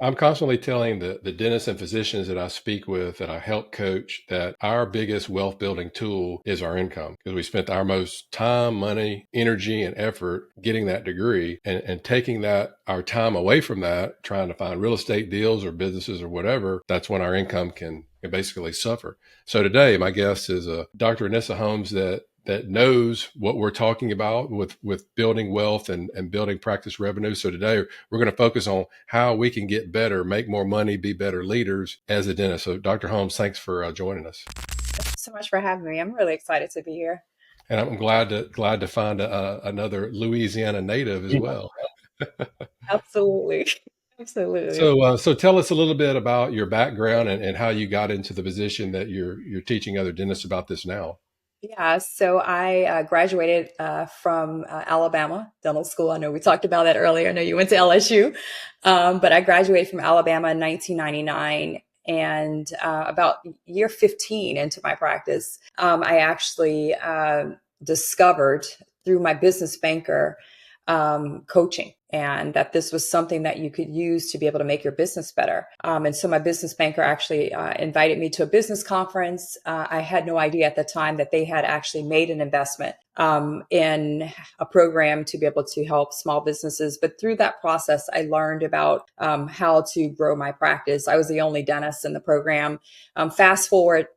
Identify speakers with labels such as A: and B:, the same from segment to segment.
A: I'm constantly telling the dentists and physicians that I speak with, that I help coach, that our biggest wealth building tool is our income, because we spent our most time, money, energy, and effort getting that degree, and taking that, our time away from that, trying to find real estate deals or businesses or whatever. That's when our income can basically suffer. So today, my guest is Dr. Anisa Holmes, that knows what we're talking about with building wealth and building practice revenue. So today we're going to focus on how we can get better, make more money, be better leaders as a dentist. So Dr. Holmes, thanks for joining us.
B: So much for having me. I'm really excited to be here.
A: And I'm glad to find another Louisiana native as well.
B: Absolutely. Absolutely.
A: So tell us a little bit about your background and how you got into the position that you're teaching other dentists about this now.
B: Yeah, so I graduated from Alabama Dental School. I know we talked about that earlier. I know you went to LSU, but I graduated from Alabama in 1999. And about year 15 into my practice, I actually discovered through my business banker coaching, and that this was something that you could use to be able to make your business better. And so my business banker actually invited me to a business conference. I had no idea at the time that they had actually made an investment in a program to be able to help small businesses. But through that process, I learned about how to grow my practice. I was the only dentist in the program. Fast forward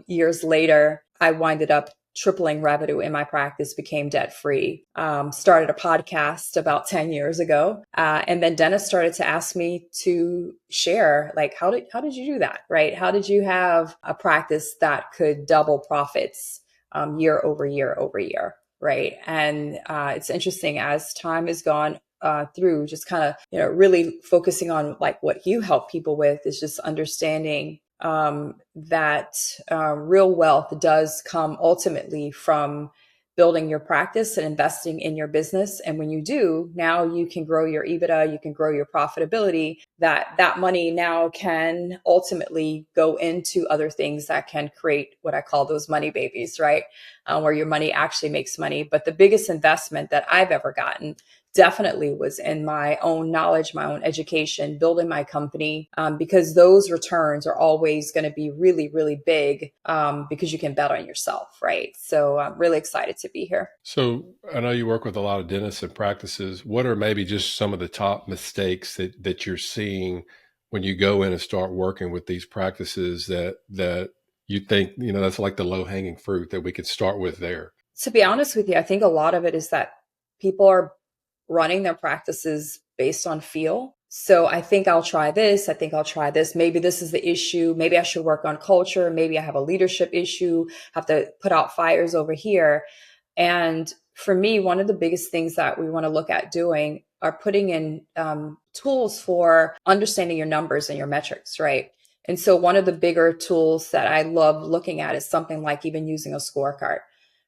B: years later, I winded up tripling revenue in my practice, became debt free, started a podcast about 10 years ago. And then dentists started to ask me to share, like, how did you do that? Right? How did you have a practice that could double profits year over year over year? Right. And it's interesting as time has gone through, just kind of, really focusing on like what you help people with is just understanding that real wealth does come ultimately from building your practice and investing in your business. And when you do, now you can grow your EBITDA, you can grow your profitability. That money now can ultimately go into other things that can create what I call those money babies, right? Where your money actually makes money. But the biggest investment that I've ever gotten definitely was in my own knowledge, my own education, building my company, because those returns are always going to be really, really big because you can bet on yourself, right? So I'm really excited to be here.
A: So I know you work with a lot of dentists and practices. What are maybe just some of the top mistakes that you're seeing when you go in and start working with these practices that you think, that's like the low hanging fruit that we could start with there?
B: To be honest with you, I think a lot of it is that people are running their practices based on feel. So I think I'll try this. I think I'll try this. Maybe this is the issue. Maybe I should work on culture. Maybe I have a leadership issue, have to put out fires over here. And for me, one of the biggest things that we want to look at doing are putting in tools for understanding your numbers and your metrics, right? And so one of the bigger tools that I love looking at is something like even using a scorecard,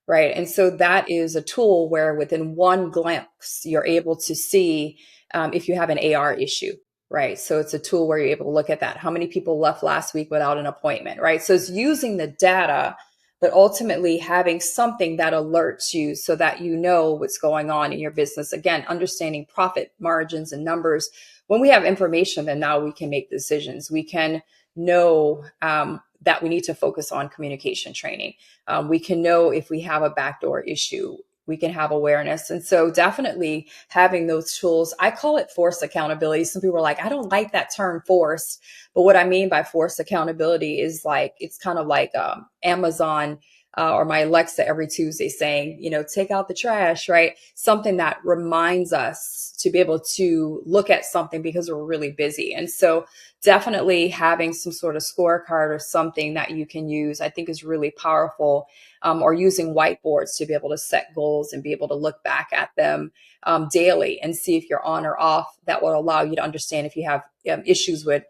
B: right? And so that is a tool where within one glance, you're able to see if you have an AR issue, right? So it's a tool where you're able to look at that. How many people left last week without an appointment, right? So it's using the data, but ultimately having something that alerts you so that you know what's going on in your business. Again, understanding profit margins and numbers. When we have information, then now we can make decisions. We can know that we need to focus on communication training. We can know if we have a backdoor issue. We can have awareness. And so definitely having those tools, I call it forced accountability. Some people are like, I don't like that term forced. But what I mean by forced accountability is like, it's kind of like Amazon or my Alexa every Tuesday saying, take out the trash, right? Something that reminds us to be able to look at something because we're really busy. And so definitely having some sort of scorecard or something that you can use, I think is really powerful. Or using whiteboards to be able to set goals and be able to look back at them daily and see if you're on or off. That will allow you to understand if you have issues with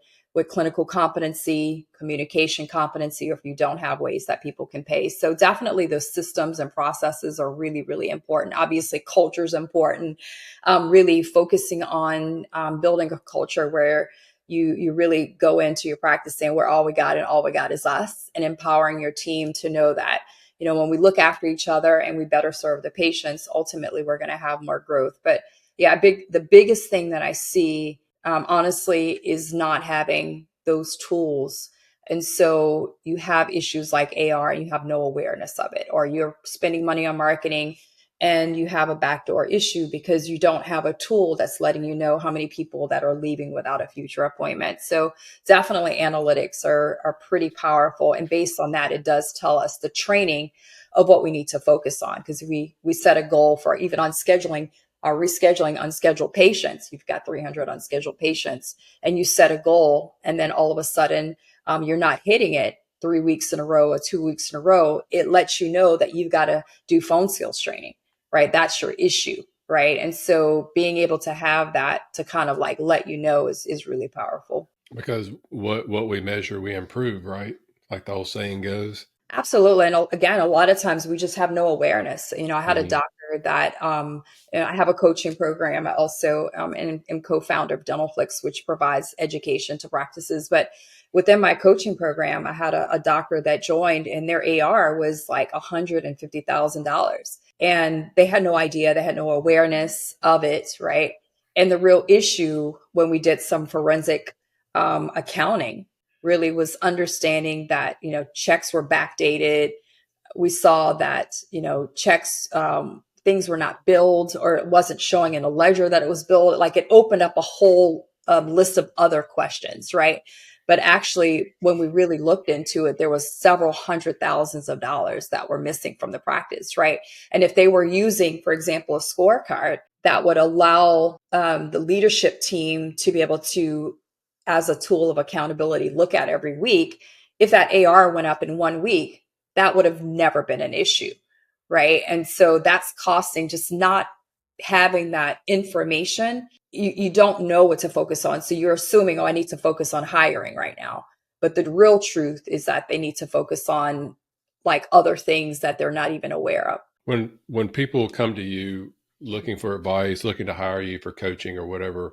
B: clinical competency, communication competency, or if you don't have ways that people can pay. So definitely those systems and processes are really, really important. Obviously, culture is important. Really focusing on building a culture where you really go into your practice saying we're all we got and all we got is us, and empowering your team to know that, when we look after each other and we better serve the patients, ultimately we're going to have more growth. But yeah, the biggest thing that I see honestly, is not having those tools. And so you have issues like AR and you have no awareness of it, or you're spending money on marketing and you have a backdoor issue because you don't have a tool that's letting you know how many people that are leaving without a future appointment. So definitely analytics are pretty powerful. And based on that, it does tell us the training of what we need to focus on, because we set a goal for even on scheduling or rescheduling unscheduled patients. You've got 300 unscheduled patients and you set a goal, and then all of a sudden you're not hitting it 3 weeks in a row or 2 weeks in a row. It lets you know that you've got to do phone skills training, right? That's your issue, right? And so being able to have that to kind of like let you know is really powerful.
A: Because what we measure, we improve, right? Like the old saying goes.
B: Absolutely. And again, a lot of times we just have no awareness. I had a
A: Mhm.
B: doctor that, I have a coaching program. I also and am co-founder of Dentalflix, which provides education to practices. But within my coaching program, I had a doctor that joined and their AR was like $150,000. And they had no idea, they had no awareness of it, right? And the real issue when we did some forensic accounting really was understanding that checks were backdated. We saw that checks, things were not billed, or it wasn't showing in a ledger that it was billed. Like, it opened up a whole list of other questions, right? But actually, when we really looked into it, there was several hundred thousands of dollars that were missing from the practice, right? And if they were using, for example, a scorecard that would allow the leadership team to be able to, as a tool of accountability, look at every week, if that AR went up in 1 week, that would have never been an issue, right? And so that's costing, just not having that information. You don't know what to focus on. So you're assuming, oh, I need to focus on hiring right now. But the real truth is that they need to focus on like other things that they're not even aware of.
A: When people come to you looking for advice, looking to hire you for coaching or whatever,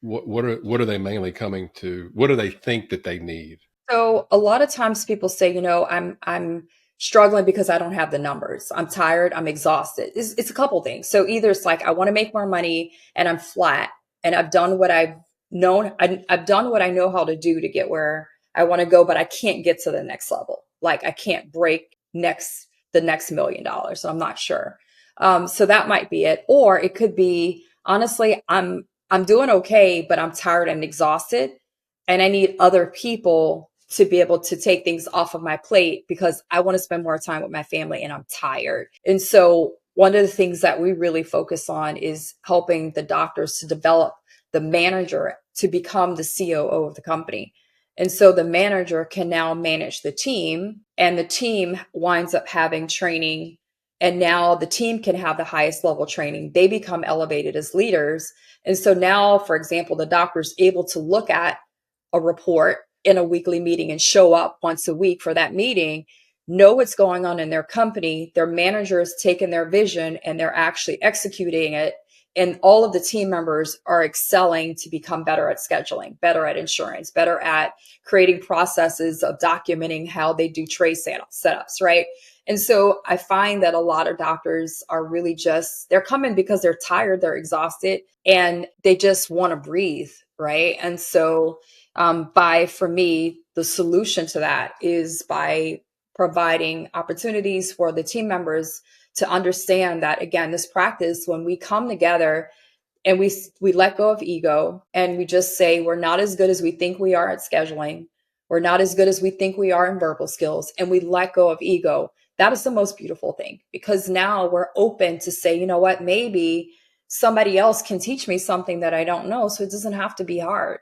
A: what are they mainly coming to? What do they think that they need?
B: So a lot of times people say, I'm struggling because I don't have the numbers. I'm tired. I'm exhausted. It's a couple things. So either it's like, I want to make more money and I'm flat and I've done what I've known. I've done what I know how to do to get where I want to go, but I can't get to the next level. Like, I can't break the next $1 million. So I'm not sure. So that might be it. Or it could be, honestly, I'm doing okay, but I'm tired and exhausted and I need other people to be able to take things off of my plate because I want to spend more time with my family and I'm tired. And so one of the things that we really focus on is helping the doctors to develop the manager to become the COO of the company. And so the manager can now manage the team, and the team winds up having training. And now the team can have the highest level training. They become elevated as leaders. And so now, for example, the doctor's able to look at a report in a weekly meeting and show up once a week for that meeting, know what's going on in their company. Their manager is taking their vision and they're actually executing it. And all of the team members are excelling to become better at scheduling, better at insurance, better at creating processes of documenting how they do tray setups, right? And so I find that a lot of doctors are really they're coming because they're tired, they're exhausted, and they just want to breathe, right? And so for me, the solution to that is by providing opportunities for the team members to understand that, again, this practice, when we come together and we let go of ego and we just say, we're not as good as we think we are at scheduling, we're not as good as we think we are in verbal skills, and we let go of ego, that is the most beautiful thing, because now we're open to say, you know what, maybe somebody else can teach me something that I don't know, so it doesn't have to be hard.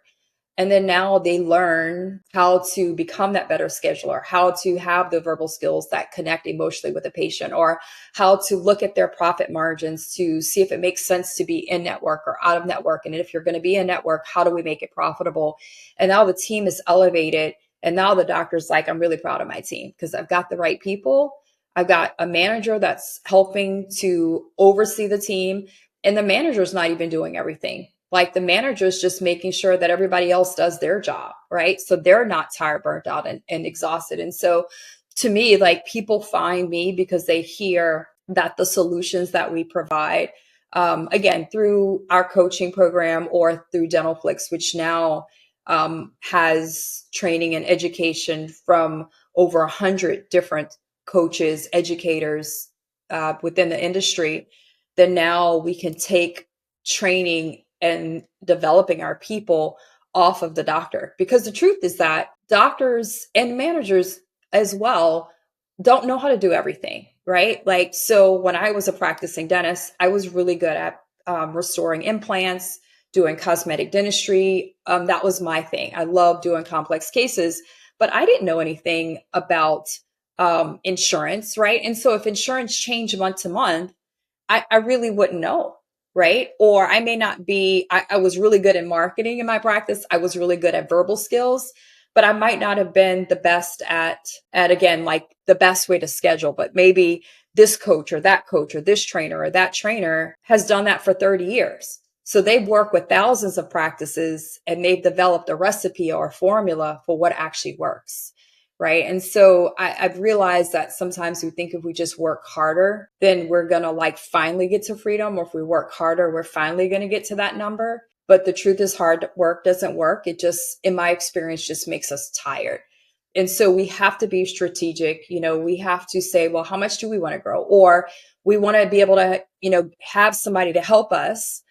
B: And then now they learn how to become that better scheduler, how to have the verbal skills that connect emotionally with the patient, or how to look at their profit margins to see if it makes sense to be in network or out of network. And if you're going to be in network, how do we make it profitable? And now the team is elevated. And now the doctor's like, I'm really proud of my team because I've got the right people. I've got a manager that's helping to oversee the team. And the manager's not even doing everything. Like, the manager is just making sure that everybody else does their job, right? So they're not tired, burnt out, and exhausted. And so to me, like, people find me because they hear that the solutions that we provide again, through our coaching program or through Dentalflix, which now has training and education from over 100 different coaches, educators within the industry, then now we can take training and developing our people off of the doctor. Because the truth is that doctors and managers as well don't know how to do everything, right? Like, so when I was a practicing dentist, I was really good at restoring implants, doing cosmetic dentistry. That was my thing. I love doing complex cases, but I didn't know anything about insurance, right? And so if insurance changed month to month, I really wouldn't know, right? Or I may not be, I was really good in marketing in my practice. I was really good at verbal skills, but I might not have been the best at again, like the best way to schedule, but maybe this coach or this trainer or that trainer has done that for 30 years. So they've worked with thousands of practices and they've developed a recipe or a formula for what actually works. Right. And so I've realized that sometimes we think if we just work harder, then we're going to like finally get to freedom. Or if we work harder, we're finally going to get to that number. But the truth is hard work doesn't work. It just, in my experience, just makes us tired. And so we have to be strategic. You know, we have to say, well, how much do we want to grow? Or we want to be able to, you know, have somebody to help us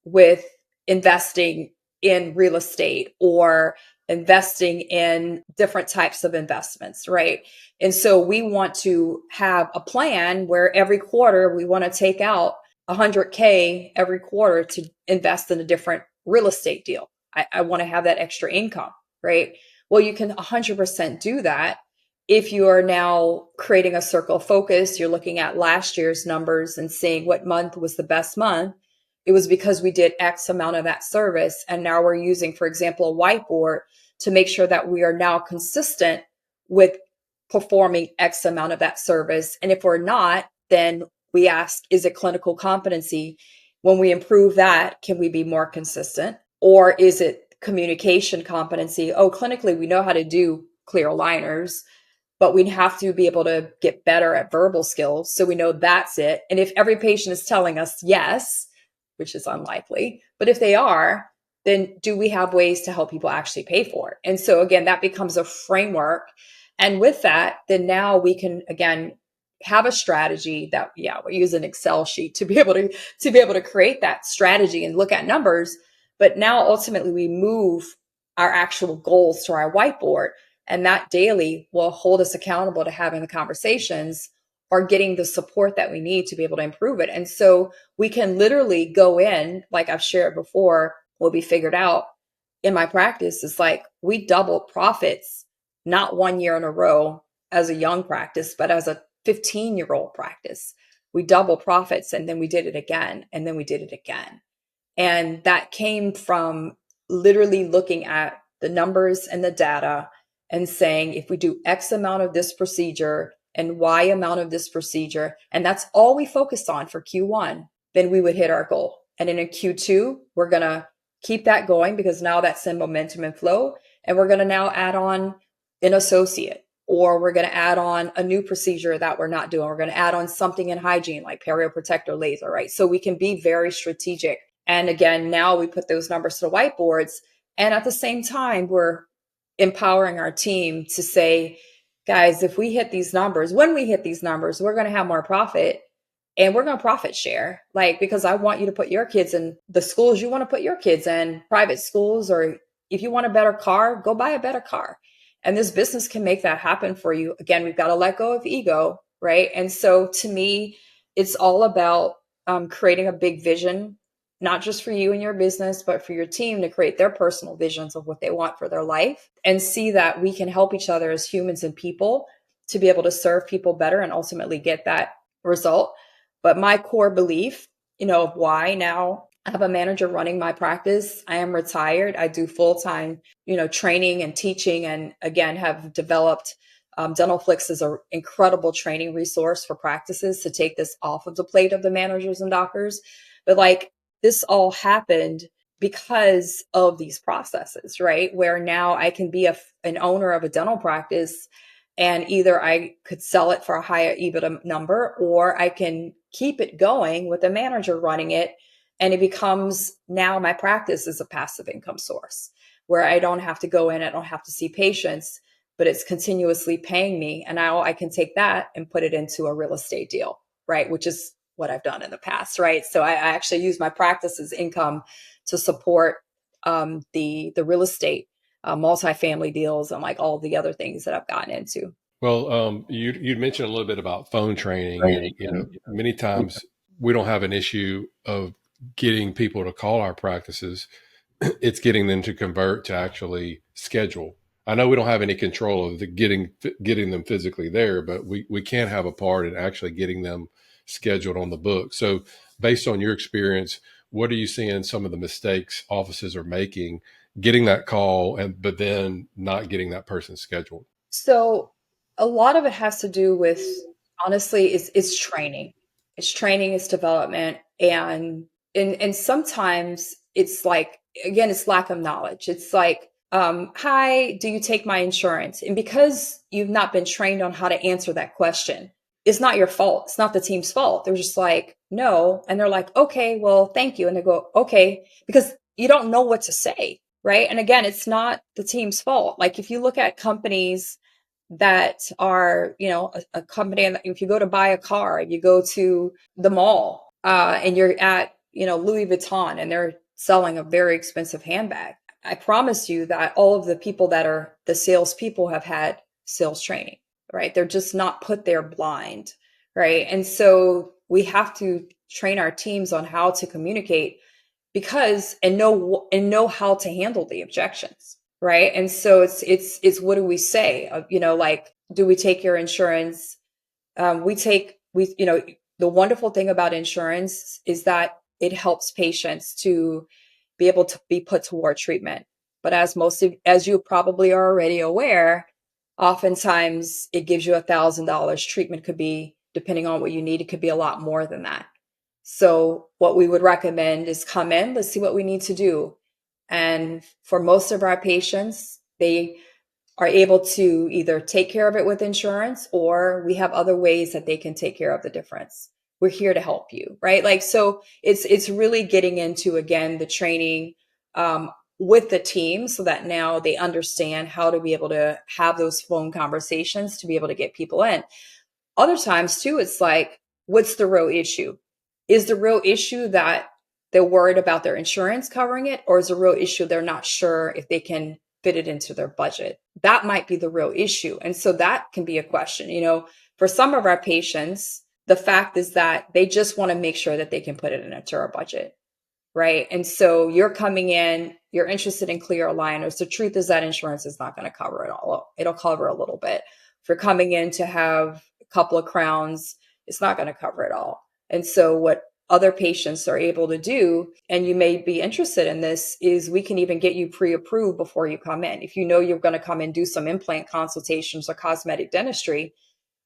B: with investing in real estate or investing in different types of investments, right? And so we want to have a plan where every quarter we want to take out 100K every quarter to invest in a different real estate deal. I want to have that extra income, right? Well, you can 100% do that if you are now creating a circle of focus. You're looking at last year's numbers and seeing what month was the best month. It was because we did X amount of that service. And now we're using, for example, a whiteboard to make sure that we are now consistent with performing X amount of that service. And if we're not, then we ask, is it clinical competency? When we improve that, can we be more consistent? Or is it communication competency? Oh, clinically, we know how to do clear aligners, but we have to be able to get better at verbal skills. So we know that's it. And if every patient is telling us yes, which is unlikely, but if they are, then do we have ways to help people actually pay for it? And so again, that becomes a framework. And with that, then now we can again have a strategy that, yeah, we use an Excel sheet to be able to create that strategy and look at numbers. But now ultimately we move our actual goals to our whiteboard. And that daily will hold us accountable to having the conversations or getting the support that we need to be able to improve it. And so we can literally go in, like I've shared before, will be figured out in my practice. It's like we doubled profits, not 1 year in a row as a young practice, but as a 15-year-old practice. We doubled profits and then we did it again and then we did it again. And that came from literally looking at the numbers and the data and saying, if we do X amount of this procedure and Y amount of this procedure, and that's all we focused on for Q1, then we would hit our goal. And then in Q2, we're going to keep that going because now that's in momentum and flow. And we're going to now add on an associate, or we're going to add on a new procedure that we're not doing. We're going to add on something in hygiene like perioprotector laser, right? So we can be very strategic. And again, now we put those numbers to the whiteboards. And at the same time, we're empowering our team to say, guys, if we hit these numbers, when we hit these numbers, we're going to have more profit and we're going to profit share. Like, because I want you to put your kids in the schools you want to put your kids in, private schools, or if you want a better car, go buy a better car. And this business can make that happen for you. Again, we've got to let go of ego, right? And so to me, it's all about creating a big vision, not just for you and your business, but for your team to create their personal visions of what they want for their life and see that we can help each other as humans and people to be able to serve people better and ultimately get that result. But my core belief, of why now I have a manager running my practice. I am retired. I do full-time, training and teaching, and again, have developed Dentalflix is an incredible training resource for practices to take this off of the plate of the managers and doctors. But like, this all happened because of these processes, right? Where now I can be an owner of a dental practice and either I could sell it for a higher EBITDA number, or I can keep it going with the manager running it. And it becomes now my practice is a passive income source where I don't have to go in, I don't have to see patients, but it's continuously paying me. And now I can take that and put it into a real estate deal, right? Which is what I've done in the past, right? So I actually use my practice as income to support the real estate, multifamily deals, and like all the other things that I've gotten into.
A: Well, you'd mentioned a little bit about phone training, and many times we don't have an issue of getting people to call our practices. It's getting them to convert to actually schedule. I know we don't have any control of getting them physically there, but we can have a part in actually getting them scheduled on the book. So, based on your experience, what are you seeing some of the mistakes offices are making getting that call and but then not getting that person scheduled?
B: So a lot of it has to do with, honestly, it's training. It's training, it's development, and sometimes it's like, again, it's lack of knowledge. It's like, hi, do you take my insurance? And because you've not been trained on how to answer that question, it's not your fault. It's not the team's fault. They're just like, no. And they're like, okay, well, thank you. And they go, okay, because you don't know what to say. Right. And again, it's not the team's fault. Like if you look at companies that are, a company, and if you go to buy a car, you go to the mall, and you're at, Louis Vuitton, and they're selling a very expensive handbag. I promise you that all of the people that are the salespeople have had sales training, right? They're just not put there blind, right? And so we have to train our teams on how to communicate because and know how to handle the objections, right? And so it's what do we say? Like, do we take your insurance? The wonderful thing about insurance is that it helps patients to be able to be put toward treatment. But as you probably are already aware, oftentimes it gives you $1,000. Treatment could be, depending on what you need, it could be a lot more than that. So what we would recommend is come in, let's see what we need to do. And for most of our patients, they are able to either take care of it with insurance, or we have other ways that they can take care of the difference. We're here to help you, right? Like, so it's really getting into, again, the training, with the team so that now they understand how to be able to have those phone conversations to be able to get people in. Other times too, it's like, what's the real issue? Is the real issue that they're worried about their insurance covering it, or is the real issue they're not sure if they can fit it into their budget? That might be the real issue. And so that can be a question. For some of our patients, the fact is that they just want to make sure that they can put it into our budget. Right. And so you're coming in, you're interested in clear aligners. The truth is that insurance is not going to cover it all. It'll cover a little bit. If you're coming in to have a couple of crowns, it's not going to cover it all. And so what other patients are able to do, and you may be interested in this, is we can even get you pre-approved before you come in. If you know you're going to come and do some implant consultations or cosmetic dentistry,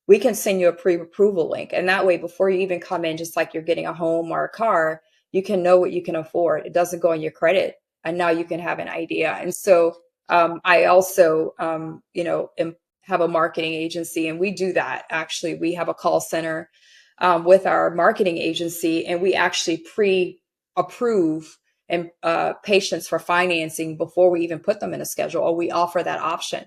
B: we can send you a pre-approval link. And that way, before you even come in, just like you're getting a home or a car, you can know what you can afford. It doesn't go on your credit. And now you can have an idea. And so I also, have a marketing agency, and we do that. Actually, we have a call center with our marketing agency, and we actually pre-approve and patients for financing before we even put them in a schedule, or we offer that option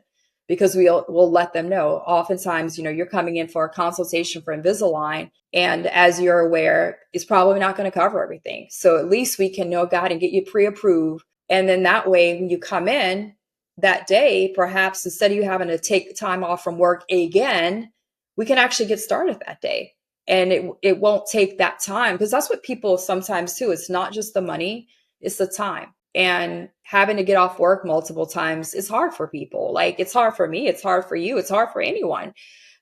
B: because we'll let them know. Oftentimes, you're coming in for a consultation for Invisalign, and as you're aware, it's probably not going to cover everything. So at least we can know, God, and get you pre-approved. And then that way, when you come in that day, perhaps instead of you having to take time off from work again, we can actually get started that day. And it won't take that time, because that's what people sometimes do. It's not just the money, it's the time. And having to get off work multiple times is hard for people. Like, it's hard for me, it's hard for you, it's hard for anyone.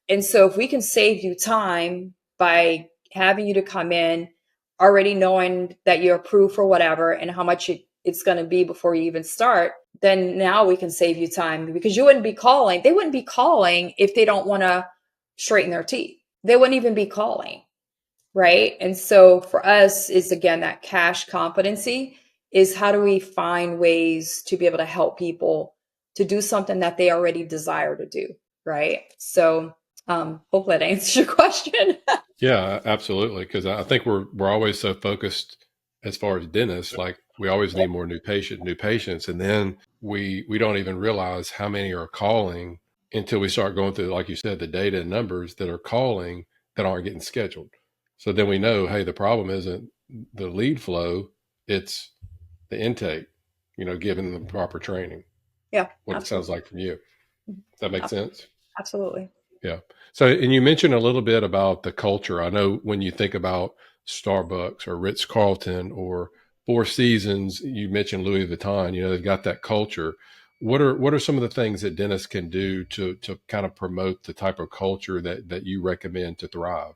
B: And so if we can save you time by having you to come in already knowing that you're approved for whatever and how much it's going to be before you even start, then now we can save you time, because they wouldn't be calling if they don't want to straighten their teeth. They wouldn't even be calling. Right. And so for us is, again, that cash competency is, how do we find ways to be able to help people to do something that they already desire to do. Right. So Hopefully that answers your question.
A: Yeah, absolutely. Because I think we're always so focused as far as dentists, like we always need more new patients, and then we don't even realize how many are calling until we start going through, like you said, the data and numbers that are calling that aren't getting scheduled. So then we know, hey, the problem isn't the lead flow; it's the intake. Given the proper training.
B: Yeah,
A: What it sounds
B: absolutely.
A: like from you. Does that make sense?
B: Absolutely.
A: Yeah. So, and you mentioned a little bit about the culture. I know when you think about Starbucks or Ritz Carlton or Four Seasons, you mentioned Louis Vuitton. They've got that culture. What are some of the things that dentists can do to kind of promote the type of culture that you recommend to thrive?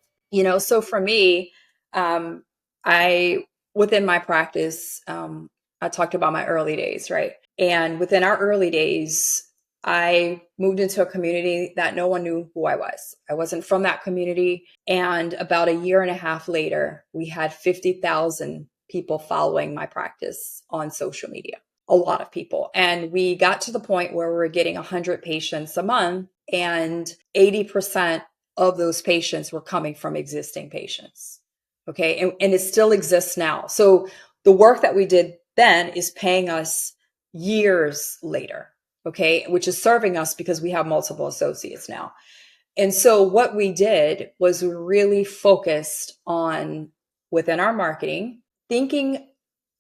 B: So for me, um, I within my practice, I talked about my early days, right? And within our early days, I moved into a community that no one knew who I was. I wasn't from that community. And about a year and a half later, we had 50,000 people following my practice on social media. A lot of people. And we got to the point where we were getting 100 patients a month, and 80% of those patients were coming from existing patients. Okay. And it still exists now. So the work that we did then is paying us years later. Okay. Which is serving us because we have multiple associates now. And so what we did was we really focused on within our marketing, thinking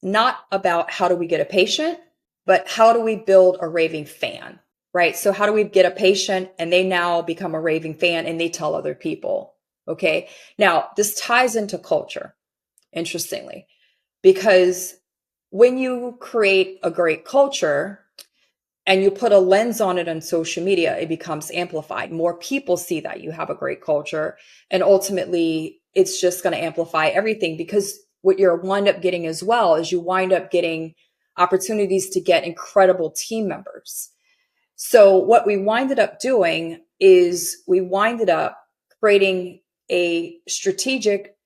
B: not about how do we get a patient, but how do we build a raving fan, right? So how do we get a patient and they now become a raving fan and they tell other people? Okay. Now this ties into culture, interestingly, because when you create a great culture, and you put a lens on it on social media, it becomes amplified. More people see that you have a great culture. And ultimately, it's just going to amplify everything, because what you're wind up getting as well is you wind up getting opportunities to get incredible team members. So what we winded up doing is we winded up creating a strategic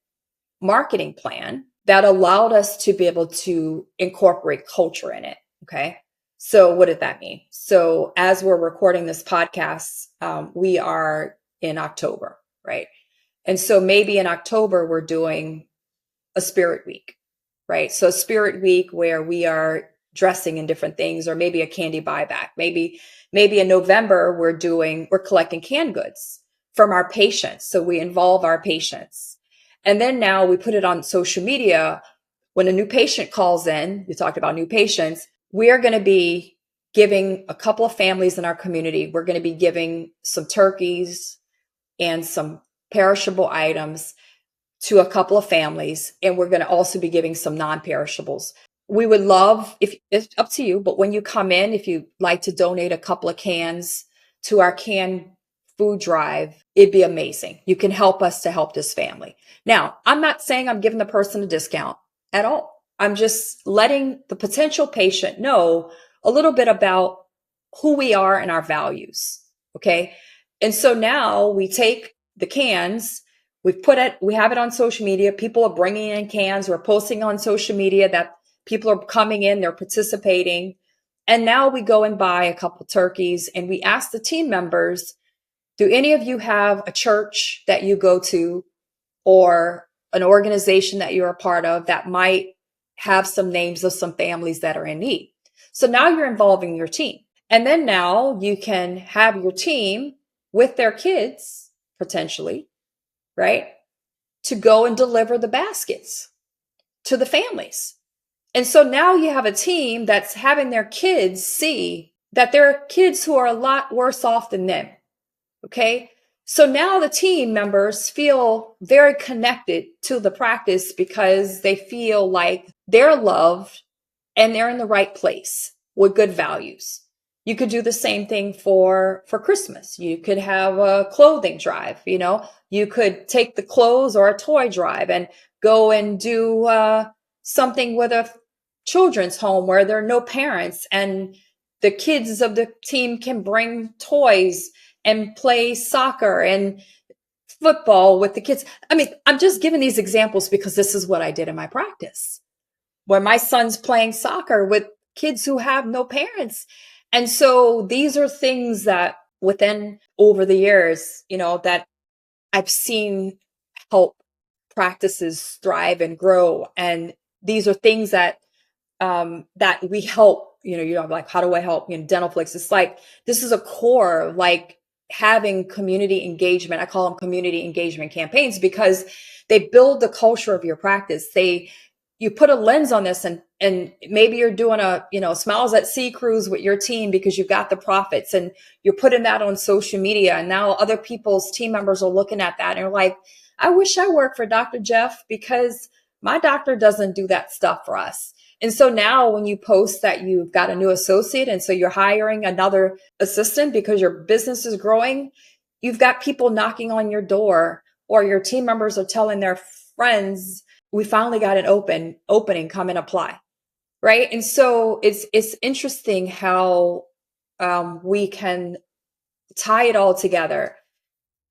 B: marketing plan that allowed us to be able to incorporate culture in it. Okay. So what did that mean? So as we're recording this podcast, we are in October, right? And so maybe in October, we're doing a spirit week, right? So spirit week where we are dressing in different things, or maybe a candy buyback. Maybe in November, we're collecting canned goods from our patients. So we involve our patients. And then now we put it on social media. When a new patient calls in, you talked about new patients, we are going to be giving a couple of families in our community, we're going to be giving some turkeys and some perishable items to a couple of families. And we're going to also be giving some non-perishables. We would love, if it's up to you, but when you come in, if you'd like to donate a couple of cans to our canned food drive, it'd be amazing. You can help us to help this family. Now, I'm not saying I'm giving the person a discount at all. I'm just letting the potential patient know a little bit about who we are and our values. Okay. And so now we take the cans, we have it on social media. People are bringing in cans. We're posting on social media that people are coming in, they're participating. And now we go and buy a couple turkeys and we ask the team members, do any of you have a church that you go to or an organization that you're a part of that might have some names of some families that are in need? So now you're involving your team. And then now you can have your team with their kids, potentially, right? To go and deliver the baskets to the families. And so now you have a team that's having their kids see that there are kids who are a lot worse off than them. Okay. So now the team members feel very connected to the practice because they feel like they're loved and they're in the right place with good values. You could do the same thing for Christmas. You could have a clothing drive, you could take the clothes or a toy drive and go and do something with a children's home where there are no parents, and the kids of the team can bring toys and play soccer and football with the kids. I mean, I'm just giving these examples because this is what I did in my practice, where my son's playing soccer with kids who have no parents. And so these are things that within over the years, that I've seen help practices thrive and grow. And these are things that we help, like, how do I help, dental flicks? It's like, this is a core, like having community engagement. I call them community engagement campaigns because they build the culture of your practice. You put a lens on this, and maybe you're doing a, smiles at sea cruise with your team because you've got the profits, and you're putting that on social media. And now other people's team members are looking at that and are like, I wish I worked for Dr. Jeff because my doctor doesn't do that stuff for us. And so now when you post that you've got a new associate, and so you're hiring another assistant because your business is growing, you've got people knocking on your door, or your team members are telling their friends, we finally got an opening, come and apply. Right. And so it's interesting how we can tie it all together,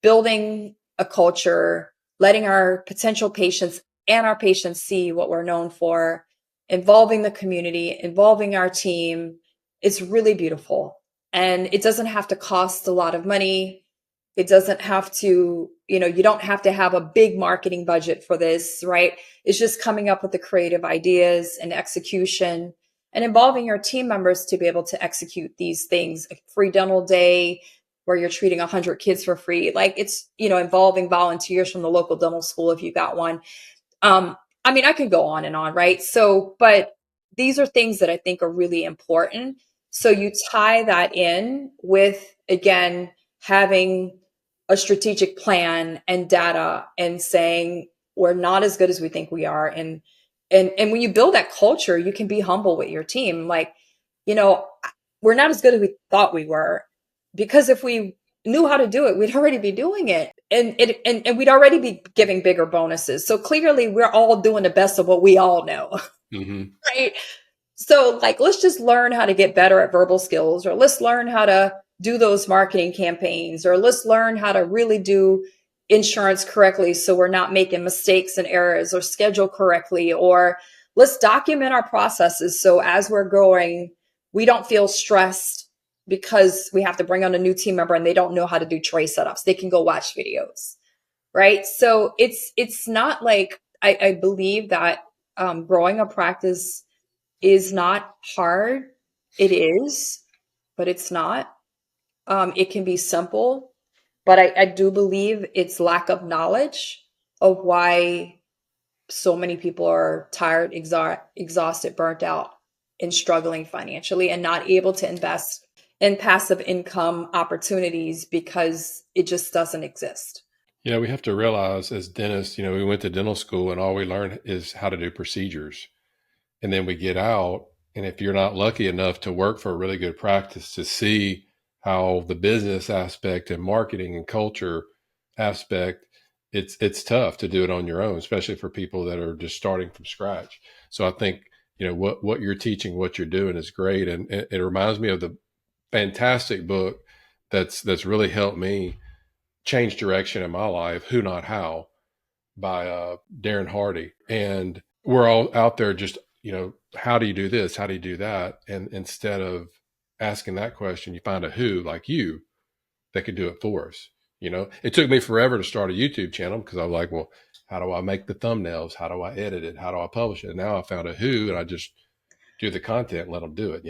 B: building a culture, letting our potential patients and our patients see what we're known for, involving the community, involving our team. It's really beautiful. And it doesn't have to cost a lot of money. It doesn't have to, you don't have to have a big marketing budget for this, right? It's just coming up with the creative ideas and execution, and involving your team members to be able to execute these things. A free dental day where you're treating 100 kids for free. Like, it's, involving volunteers from the local dental school if you got one. Um, I mean, I could go on and on, right? So, but these are things that I think are really important. So you tie that in with, again, having a strategic plan and data, and saying we're not as good as we think we are. And when you build that culture, you can be humble with your team. Like, you know, we're not as good as we thought we were, because if we knew how to do it, we'd already be doing it. And we'd already be giving bigger bonuses. So clearly we're all doing the best of what we all know.
A: Hmm.
B: Right. So, like, let's just learn how to get better at verbal skills, or let's learn how to do those marketing campaigns, or let's learn how to really do insurance correctly so we're not making mistakes and errors, or schedule correctly, or let's document our processes so as we're growing, we don't feel stressed because we have to bring on a new team member and they don't know how to do tray setups. They can go watch videos, right? So it's not like, I believe that growing a practice is not hard. It is, but it's not. It can be simple, but I do believe it's lack of knowledge of why so many people are tired, exhausted, burnt out, and struggling financially, and not able to invest in passive income opportunities because it just doesn't exist.
A: We have to realize as dentists, we went to dental school and all we learn is how to do procedures. And then we get out, and if you're not lucky enough to work for a really good practice to see how the business aspect and marketing and culture aspect, it's tough to do it on your own, especially for people that are just starting from scratch. So I think what you're teaching, what you're doing is great, and it reminds me of the fantastic book that's really helped me change direction in my life, Who Not How, by Darren Hardy. And we're all out there just, how do you do this? How do you do that? And instead of asking that question, you find a who like you that could do it for us. It took me forever to start a YouTube channel because I was like, well, how do I make the thumbnails? How do I edit it? How do I publish it? And now I found a who, and I just do the content and let them do it.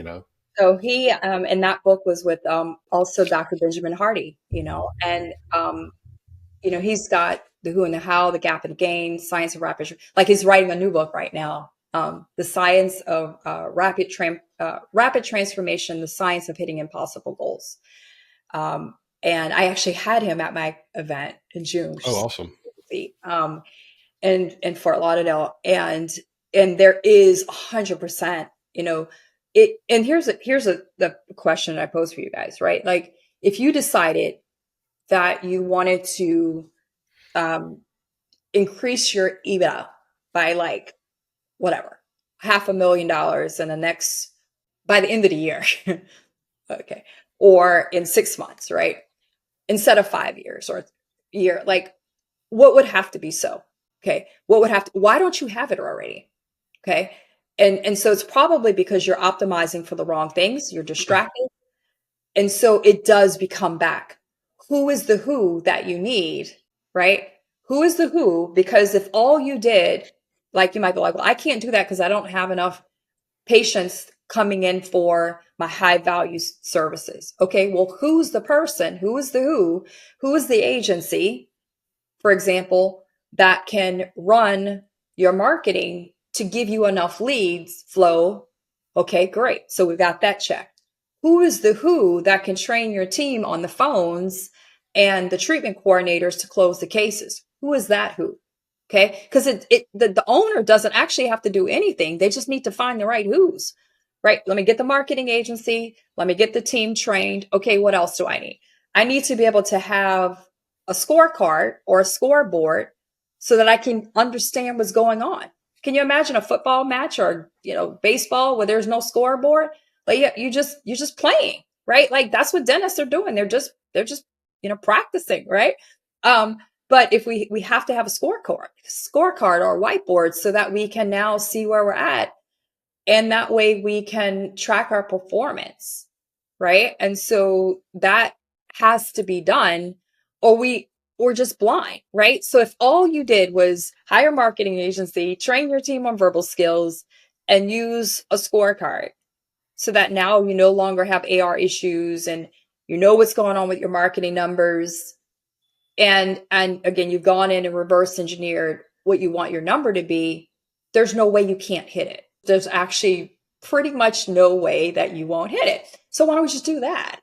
B: So he, and that book was with also Dr. Benjamin Hardy, and he's got the who and the how, the gap and the gain, science of rapid, like he's writing a new book right now. The science of rapid transformation, the science of hitting impossible goals. And I actually had him at my event in June,
A: Oh, awesome.
B: um, in Fort Lauderdale, and there is 100%, it. And the question I pose for you guys, right? Like, if you decided that you wanted to um, increase your EBITDA by, like, whatever, $500,000 in the next, by the end of the year, okay, or in 6 months, right? Instead of 5 years or a year, like, what would have to be so? Okay. Why don't you have it already? Okay. And so it's probably because you're optimizing for the wrong things. You're distracted. And so it does become back. Who is the who that you need, right? Who is the who? Because if all you did, like you might be like, well, I can't do that because I don't have enough patients coming in for my high value services. Okay, well, who's the person? Who is the who? Who is the agency, for example, that can run your marketing to give you enough leads flow? Okay, great. So we got that checked. Who is the who that can train your team on the phones and the treatment coordinators to close the cases? Who is that who? Okay, because the owner doesn't actually have to do anything. They just need to find the right who's, right? Let me get the marketing agency. Let me get the team trained. Okay, what else do I need? I need to be able to have a scorecard or a scoreboard so that I can understand what's going on. Can you imagine a football match or, baseball where there's no scoreboard? Like you're just playing, right? Like that's what dentists are doing. They're just, practicing, right? Um, but if we have to have a scorecard or a whiteboard so that we can now see where we're at, and that way we can track our performance, right? And so that has to be done, or we're just blind, right? So if all you did was hire a marketing agency, train your team on verbal skills, and use a scorecard so that now you no longer have AR issues and you know what's going on with your marketing numbers, and again, you've gone in and reverse engineered what you want your number to be, there's no way you can't hit it. There's actually pretty much no way that you won't hit it. So why don't we just do that?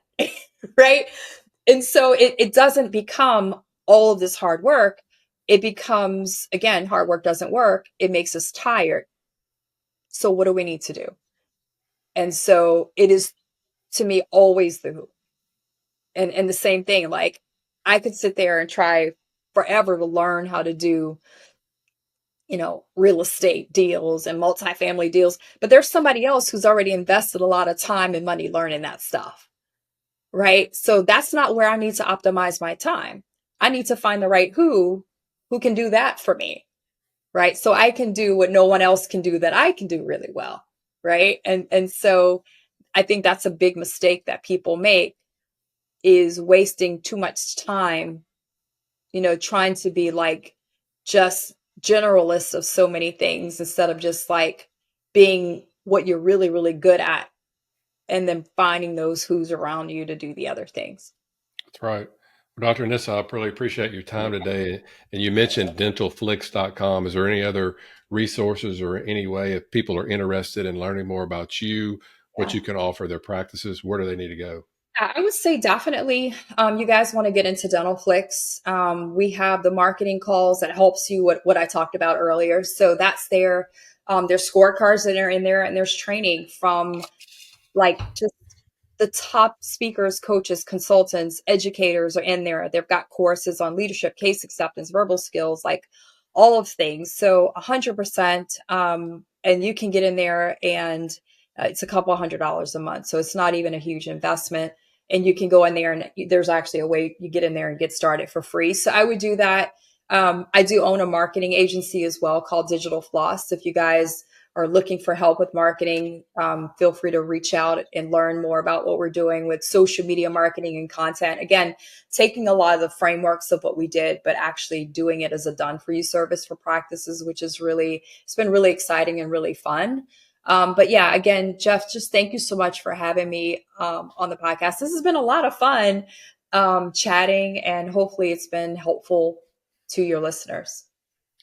B: Right? And so it doesn't become all of this hard work. It becomes, again, hard work doesn't work. It makes us tired. So what do we need to do? And so it is, to me, always the who. And the same thing, like I could sit there and try forever to learn how to do, real estate deals and multifamily deals, but there's somebody else who's already invested a lot of time and money learning that stuff, right? So that's not where I need to optimize my time. I need to find the right who can do that for me, right? So I can do what no one else can do that I can do really well, right? And so I think that's a big mistake that people make, is wasting too much time, trying to be like just generalists of so many things instead of just like being what you're really, really good at, and then finding those who's around you to do the other things.
A: That's right. Well, Dr. Nissa, I really appreciate your time today. And you mentioned dentalflix.com. Is there any other resources or any way, if people are interested in learning more about you, what
B: Yeah.
A: you can offer their practices, where do they need to go?
B: I would say definitely, you guys want to get into Dental Flicks. We have the marketing calls that helps you, what I talked about earlier. So that's there. There's scorecards that are in there, and there's training from like just the top speakers, coaches, consultants, educators are in there. They've got courses on leadership, case acceptance, verbal skills, like all of things. So 100%. And you can get in there, and it's a couple $100 a month. So it's not even a huge investment. And you can go in there, and there's actually a way you get in there and get started for free. So I would do that. I do own a marketing agency as well called Digital Floss. If you guys are looking for help with marketing, feel free to reach out and learn more about what we're doing with social media marketing and content. Again, taking a lot of the frameworks of what we did, but actually doing it as a done for you service for practices, which is it's been really exciting and really fun. But yeah, again, Jeff, just thank you so much for having me on the podcast. This has been a lot of fun chatting, and hopefully it's been helpful to your listeners.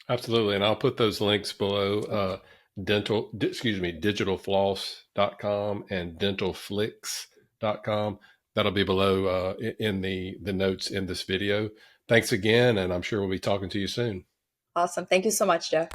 A: Absolutely. And I'll put those links below, digitalfloss.com and dentalflix.com. That'll be below in the notes in this video. Thanks again. And I'm sure we'll be talking to you soon.
B: Awesome. Thank you so much, Jeff.